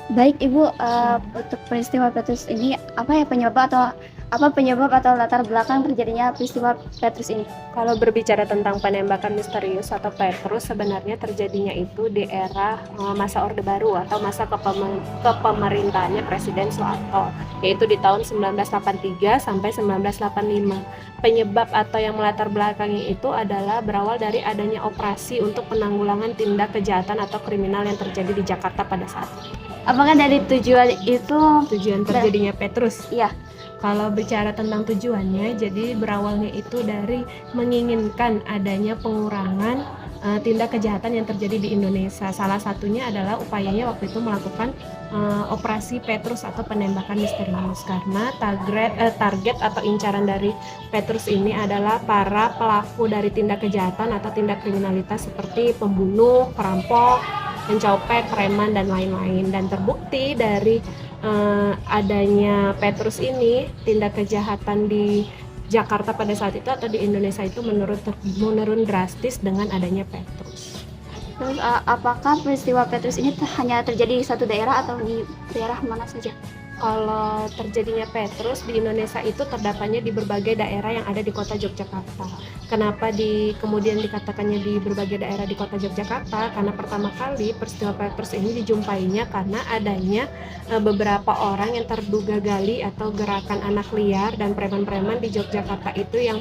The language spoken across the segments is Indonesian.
Baik Ibu, untuk peristiwa Petrus ini apa penyebab atau latar belakang terjadinya peristiwa Petrus ini? Kalau berbicara tentang penembakan misterius atau Petrus, sebenarnya terjadinya itu di era masa Orde Baru atau masa kepemerintahannya Presiden Soeharto, yaitu di tahun 1983 sampai 1985. Penyebab atau yang melatar belakangi itu adalah berawal dari adanya operasi untuk penanggulangan tindak kejahatan atau kriminal yang terjadi di Jakarta pada saat itu. Apakah dari tujuan Terjadinya Petrus? Iya. Kalau bicara tentang tujuannya, jadi berawalnya itu dari menginginkan adanya pengurangan tindak kejahatan yang terjadi di Indonesia. Salah satunya adalah upayanya waktu itu melakukan operasi Petrus atau penembakan misterius, karena target atau incaran dari Petrus ini adalah para pelaku dari tindak kejahatan atau tindak kriminalitas seperti pembunuh, perampok, pencopet, preman, dan lain-lain. Dan terbukti dari adanya Petrus ini, tindak kejahatan di Jakarta pada saat itu atau di Indonesia itu menurun drastis dengan adanya Petrus. Terus apakah peristiwa Petrus ini hanya terjadi di satu daerah atau di daerah mana saja? Kalau terjadinya Petrus di Indonesia itu terdapatnya di berbagai daerah yang ada di kota Yogyakarta. Kenapa kemudian dikatakannya di berbagai daerah di kota Yogyakarta? Karena pertama kali peristiwa Petrus ini dijumpainya karena adanya beberapa orang yang terduga gali atau gerakan anak liar dan preman-preman di Yogyakarta itu yang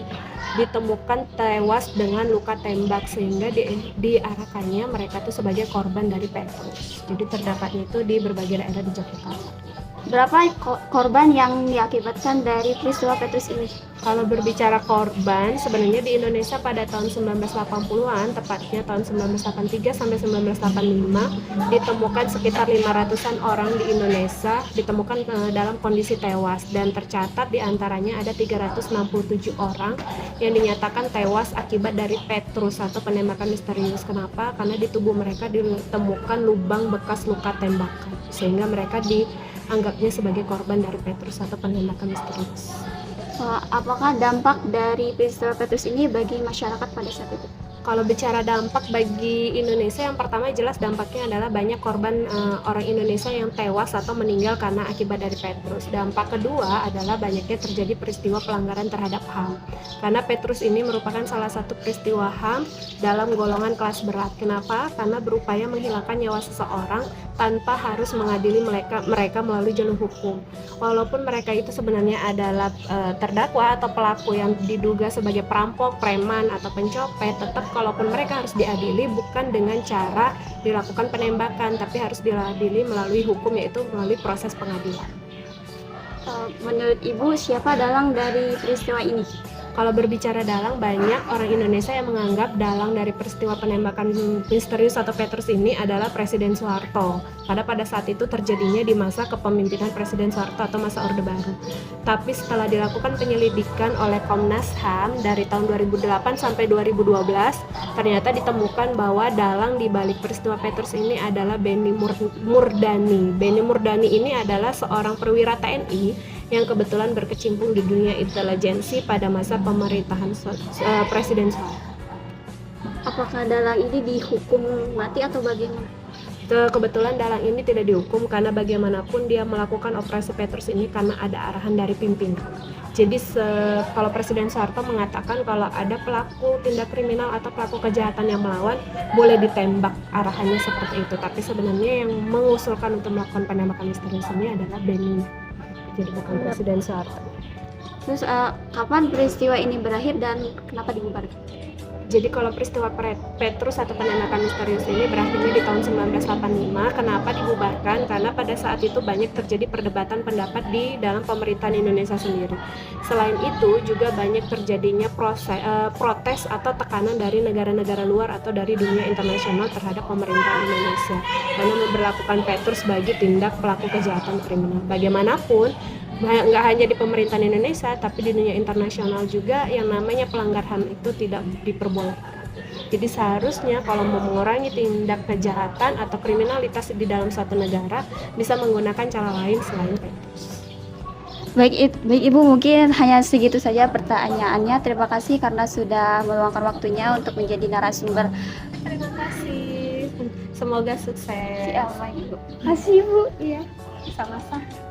ditemukan tewas dengan luka tembak, sehingga diarahkannya mereka itu sebagai korban dari Petrus. Jadi terdapatnya itu di berbagai daerah di Yogyakarta. Berapa korban yang diakibatkan dari peristiwa Petrus ini? Kalau berbicara korban, sebenarnya di Indonesia pada tahun 1980-an, tepatnya tahun 1983 sampai 1985, ditemukan sekitar 500-an orang di Indonesia ditemukan dalam kondisi tewas, dan tercatat diantaranya ada 367 orang yang dinyatakan tewas akibat dari Petrus atau penembakan misterius. Kenapa? Karena di tubuh mereka ditemukan lubang bekas luka tembakan, sehingga mereka dianggapnya sebagai korban dari Petrus atau penembakan misterius. Apakah dampak dari peristiwa Petrus ini bagi masyarakat pada saat itu? Kalau bicara dampak bagi Indonesia, yang pertama jelas dampaknya adalah banyak korban orang Indonesia yang tewas atau meninggal karena akibat dari Petrus. Dampak kedua adalah banyaknya terjadi peristiwa pelanggaran terhadap HAM, karena Petrus ini merupakan salah satu peristiwa HAM dalam golongan kelas berat. Kenapa? Karena berupaya menghilangkan nyawa seseorang tanpa harus mengadili mereka melalui jalur hukum. Walaupun mereka itu sebenarnya adalah terdakwa atau pelaku yang diduga sebagai perampok, preman, atau pencopet, tetap kalaupun mereka harus diadili bukan dengan cara dilakukan penembakan, tapi harus diadili melalui hukum, yaitu melalui proses pengadilan. Menurut Ibu, siapa dalang dari peristiwa ini? Kalau berbicara dalang, banyak orang Indonesia yang menganggap dalang dari peristiwa penembakan misterius atau Petrus ini adalah Presiden Soeharto, karena pada saat itu terjadinya di masa kepemimpinan Presiden Soeharto atau masa Orde Baru. Tapi setelah dilakukan penyelidikan oleh Komnas HAM dari tahun 2008 sampai 2012, ternyata ditemukan bahwa dalang di balik peristiwa Petrus ini adalah Benny Murdani. Benny Murdani ini adalah seorang perwira TNI yang kebetulan berkecimpung di dunia intelijensi pada masa pemerintahan Presiden Soeharto. Apakah dalang ini dihukum mati atau bagaimana? Kebetulan dalang ini tidak dihukum karena bagaimanapun dia melakukan operasi Petrus ini karena ada arahan dari pimpinan. Jadi kalau Presiden Soeharto mengatakan kalau ada pelaku tindak kriminal atau pelaku kejahatan yang melawan, boleh ditembak, arahannya seperti itu. Tapi sebenarnya yang mengusulkan untuk melakukan penembakan misterius ini adalah Benny, jadi bukan Presiden Soeharto. Terus kapan peristiwa ini berakhir dan kenapa dibubarkan? Jadi kalau peristiwa Petrus atau penembakan misterius ini berakhirnya di tahun 1985. Kenapa dibubarkan? Karena pada saat itu banyak terjadi perdebatan pendapat di dalam pemerintahan Indonesia sendiri. Selain itu juga banyak terjadinya protes atau tekanan dari negara-negara luar atau dari dunia internasional terhadap pemerintahan Indonesia karena memberlakukan Petrus sebagai tindak pelaku kejahatan kriminal. Bagaimanapun, nggak hanya di pemerintahan Indonesia, tapi di dunia internasional juga yang namanya pelanggar HAM itu tidak diperbolehkan. Jadi seharusnya kalau mau mengurangi tindak kejahatan atau kriminalitas di dalam suatu negara bisa menggunakan cara lain selain Petrus. Baik Ibu, mungkin hanya segitu saja pertanyaannya. Terima kasih karena sudah meluangkan waktunya untuk menjadi narasumber. Terima kasih. Semoga sukses. Siap, Ibu. Kasih Ibu. Iya, sama-sama.